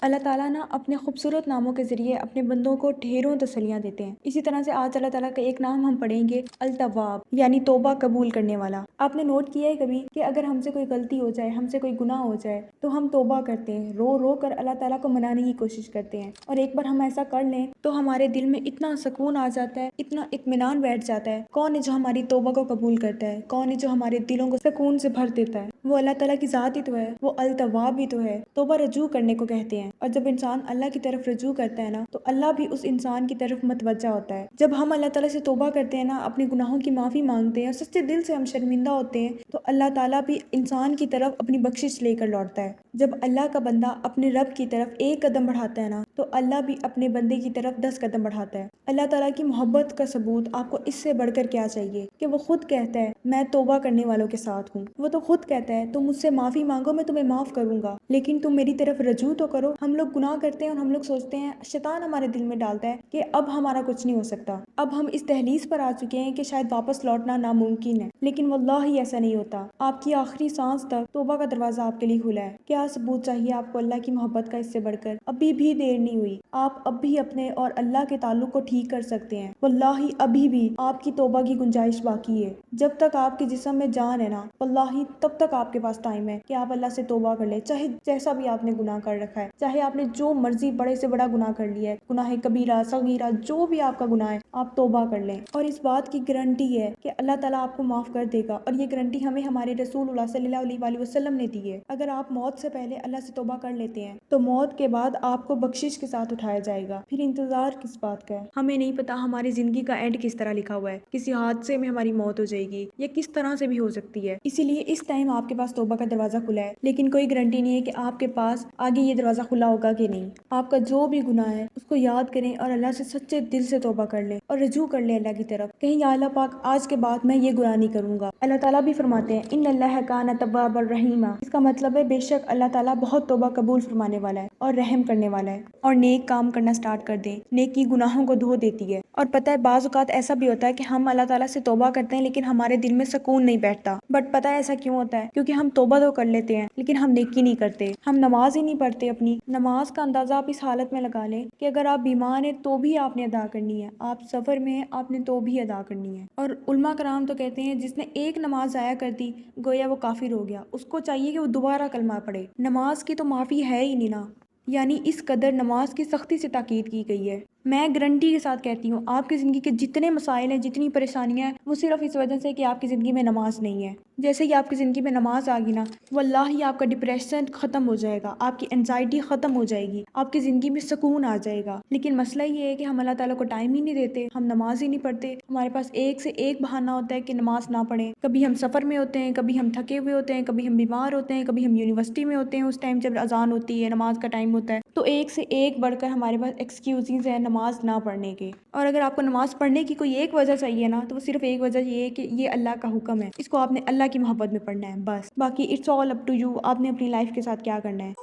اللہ تعالیٰ نا اپنے خوبصورت ناموں کے ذریعے اپنے بندوں کو ڈھیروں تسلیاں دیتے ہیں۔ اسی طرح سے آج اللہ تعالیٰ کا ایک نام ہم پڑھیں گے، التواب، یعنی توبہ قبول کرنے والا۔ آپ نے نوٹ کیا ہے کبھی کہ اگر ہم سے کوئی غلطی ہو جائے، ہم سے کوئی گناہ ہو جائے تو ہم توبہ کرتے ہیں، رو رو کر اللہ تعالیٰ کو منانے کی کوشش کرتے ہیں، اور ایک بار ہم ایسا کر لیں تو ہمارے دل میں اتنا سکون آ جاتا ہے، اتنا اطمینان بیٹھ جاتا ہے۔ کون ہے جو ہماری توبہ کو قبول کرتا ہے؟ کون ہے جو ہمارے دلوں کو سکون سے بھر دیتا ہے؟ وہ اللہ تعالیٰ کی ذات ہی تو ہے، وہ التواب بھی تو ہے۔ توبہ رجوع کرنے کو کہتے ہیں، اور جب انسان اللہ کی طرف رجوع کرتا ہے نا تو اللہ بھی اس انسان کی طرف متوجہ ہوتا ہے۔ جب ہم اللہ تعالیٰ سے توبہ کرتے ہیں نا، اپنے گناہوں کی معافی مانگتے ہیں اور سچے دل سے ہم شرمندہ ہوتے ہیں، تو اللہ تعالیٰ بھی انسان کی طرف اپنی بخشش لے کر لوٹتا ہے۔ جب اللہ کا بندہ اپنے رب کی طرف ایک قدم بڑھاتا ہے نا تو اللہ بھی اپنے بندے کی طرف 10 قدم بڑھاتا ہے۔ اللہ تعالیٰ کی محبت کا ثبوت آپ کو اس سے بڑھ کر کیا چاہیے کہ وہ خود کہتا ہے میں توبہ کرنے والوں کے ساتھ ہوں۔ وہ تو خود کہتا ہے تم مجھ سے معافی مانگو، میں تمہیں معاف کروں گا، لیکن تم میری طرف رجوع تو کرو۔ ہم لوگ گناہ کرتے ہیں اور ہم لوگ سوچتے ہیں، شیطان ہمارے دل میں ڈالتا ہے کہ اب ہمارا کچھ نہیں ہو سکتا، اب ہم اس دہلیز پر آ چکے ہیں کہ شاید واپس لوٹنا ناممکن ہے، لیکن واللہ ہی ایسا نہیں ہوتا۔ آپ کی آخری سانس تک توبہ کا دروازہ آپ کے لیے کھلا ہے۔ کیا ثبوت چاہیے آپ کو اللہ کی محبت کا اس سے بڑھ کر؟ ابھی بھی دیر نہیں ہوئی، آپ اب بھی اپنے اور اللہ کے تعلق کو ٹھیک کر سکتے ہیں۔ واللہ ابھی بھی آپ کی توبہ کی گنجائش باقی ہے۔ جب تک آپ کے جسم میں جان ہے نا، واللہ تب تک آپ کے پاس ٹائم ہے کہ آپ اللہ سے توبہ کر لیں، چاہے جیسا بھی آپ نے گناہ کر رکھا ہے، چاہے آپ نے جو مرضی بڑے سے بڑا گناہ کر لیا ہے، گناہ کبیرہ صغیرہ جو بھی آپ کا گناہ ہے، آپ توبہ کر لیں۔ اور اس بات کی گارنٹی ہے کہ اللہ تعالیٰ آپ کو معاف کر دے گا، اور یہ گارنٹی ہمیں ہمارے رسول اللہ صلی اللہ علیہ وآلہ وسلم نے دی ہے۔ اگر آپ موت سے پہلے اللہ سے توبہ کر لیتے ہیں تو موت کے بعد آپ کو بخشش کے ساتھ اٹھایا جائے گا۔ پھر انتظار کس بات کا ہے؟ ہمیں نہیں پتا ہماری زندگی کا اینڈ کس طرح لکھا ہوا ہے، کسی حادثے میں ہماری موت ہو جائے گی یا کس طرح سے بھی ہو سکتی ہے۔ اسی لیے اس ٹائم آپ کے پاس توبہ کا دروازہ کھلا ہے، لیکن کوئی گارنٹی نہیں ہے کہ آپ کے پاس آگے یہ دروازہ کھلا ہوگا کہ نہیں۔ آپ کا جو بھی گناہ ہے اس کو یاد کریں اور اللہ سے سچے دل سے توبہ کر لیں اور رجوع کر لیں اللہ کی طرف، کہیں یا اللہ پاک آج کے بعد میں یہ گناہ نہیں کروں گا۔ اللہ تعالیٰ بھی فرماتے ہیں ان اللہ کان توابا رحیما، اس کا مطلب ہے بے شک اللہ تعالیٰ بہت توبہ قبول فرمانے والا ہے اور رحم کرنے والا ہے۔ اور نیک کام کرنا سٹارٹ کر دیں، نیکی گناہوں کو دھو دیتی ہے۔ اور پتہ ہے بعض اوقات ایسا بھی ہوتا ہے کہ ہم اللہ تعالیٰ سے توبہ کرتے ہیں لیکن ہمارے دل میں سکون نہیں بیٹھتا، بٹ پتہ ہے ایسا کیوں ہوتا ہے؟ کیونکہ ہم توبہ تو کر لیتے ہیں لیکن ہم نیکی نہیں کرتے، ہم نماز ہی نہیں پڑھتے۔ اپنی نماز کا اندازہ آپ اس حالت میں لگا لیں کہ اگر آپ بیمار ہیں تو بھی آپ نے ادا کرنی ہے، آپ سفر میں ہیں آپ نے تو بھی ادا کرنی ہے۔ اور علماء کرام تو کہتے ہیں جس نے ایک نماز ضائع کر دی گویا وہ کافر ہو گیا، اس کو چاہیے کہ وہ دوبارہ کلمہ پڑھے۔ نماز کی تو معافی ہے ہی نہیں نا، یعنی اس قدر نماز کی سختی سے تاکید کی گئی ہے۔ میں گارنٹی کے ساتھ کہتی ہوں آپ کی زندگی کے جتنے مسائل ہیں، جتنی پریشانیاں ہیں، وہ صرف اس وجہ سے کہ آپ کی زندگی میں نماز نہیں ہے۔ جیسے ہی آپ کی زندگی میں نماز آ گئی نا، واللہ آپ کا ڈپریشن ختم ہو جائے گا، آپ کی انزائٹی ختم ہو جائے گی، آپ کی زندگی میں سکون آ جائے گا۔ لیکن مسئلہ یہ ہے کہ ہم اللہ تعالیٰ کو ٹائم ہی نہیں دیتے، ہم نماز ہی نہیں پڑھتے، ہمارے پاس ایک سے ایک بہانہ ہوتا ہے کہ نماز نہ پڑھیں۔ کبھی ہم سفر میں ہوتے ہیں، کبھی ہم تھکے ہوئے ہوتے ہیں، کبھی ہم بیمار ہوتے ہیں، کبھی ہم یونیورسٹی میں ہوتے ہیں، اس ٹائم جب اذان ہوتی ہے، نماز کا ٹائم ہوتا ہے، تو ایک سے ایک بڑھ کر ہمارے پاس ایکسکیوزز ہیں نماز نہ پڑھنے کے۔ اور اگر آپ کو نماز پڑھنے کی کوئی ایک وجہ چاہیے نا تو وہ صرف ایک وجہ یہ ہے کہ یہ اللہ کا حکم ہے، اس کو آپ نے اللہ کی محبت میں پڑھنا ہے بس، باقی it's all up to you, آپ نے اپنی لائف کے ساتھ کیا کرنا ہے۔